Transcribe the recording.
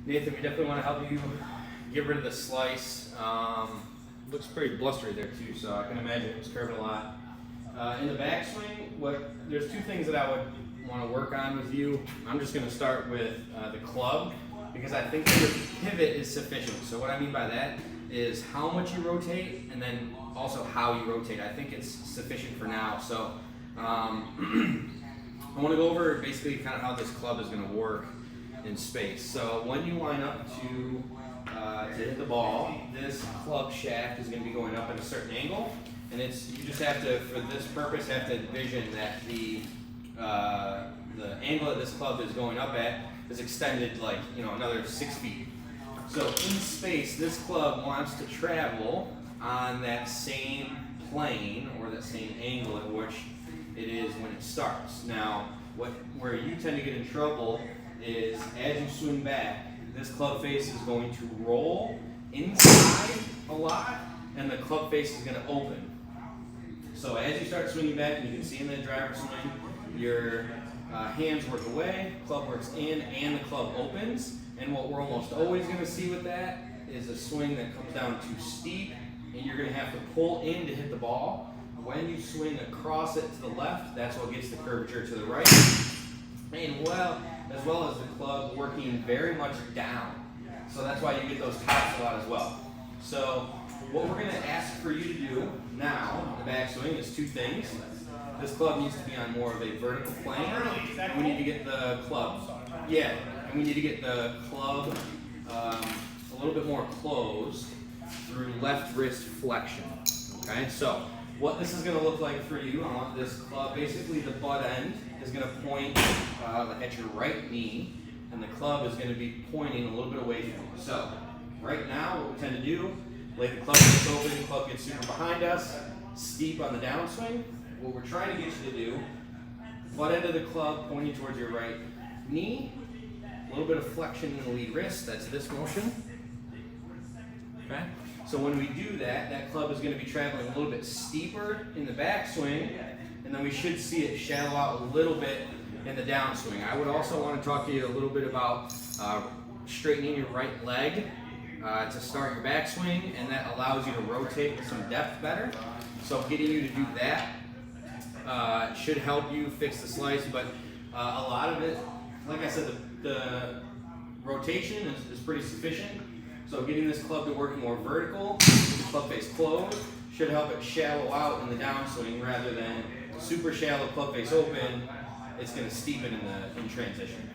Nathan, we definitely want to help you get rid of the slice. Looks pretty blustery there too, so I can imagine it's curving a lot. In the backswing, there's two things that I would want to work on with you. I'm just going to start with the club, because I think your pivot is sufficient. So what I mean by that is how much you rotate, and then also how you rotate. I think it's sufficient for now. So I want to go over basically kind of how this club is going to work in space. So when you line up to hit the ball, this club shaft is going to be going up at a certain angle, and you just have to, for this purpose, have to envision that the angle that this club is going up at is extended like another 6 feet. So in space, this club wants to travel on that same plane or that same angle at which it is when it starts. Now, where you tend to get in trouble is as you swing back, this club face is going to roll inside a lot, and the club face is going to open. So as you start swinging back, and you can see in the driver swing, your hands work away, club works in, and the club opens. And what we're almost always going to see with that is a swing that comes down too steep, and you're going to have to pull in to hit the ball. When you swing across it to the left, that's what gets the curvature to the right. And as well as the club working very much down. So that's why you get those tops a lot as well. So what we're going to ask for you to do now in the backswing is two things. This club needs to be on more of a vertical plane. We need to get the club, and we need to get the club a little bit more closed through left wrist flexion. Okay, so what this is going to look like for you, I want this club, basically the butt end is going to point at your right knee, and the club is going to be pointing a little bit away from you. So right now, what we tend to do, lay the club face open, the club gets super behind us, steep on the downswing. What we're trying to get you to do, butt end of the club pointing towards your right knee, a little bit of flexion in the lead wrist, that's this motion. Okay? So when we do that, that club is going to be traveling a little bit steeper in the backswing, and then we should see it shallow out a little bit in the downswing. I would also want to talk to you a little bit about straightening your right leg to start your backswing, and that allows you to rotate with some depth better. So getting you to do that should help you fix the slice, but a lot of it, like I said, the rotation is pretty sufficient. So getting this club to work more vertical, with the club face closed, should help it shallow out in the downswing rather than super shallow club face open. It's going to steepen in transition.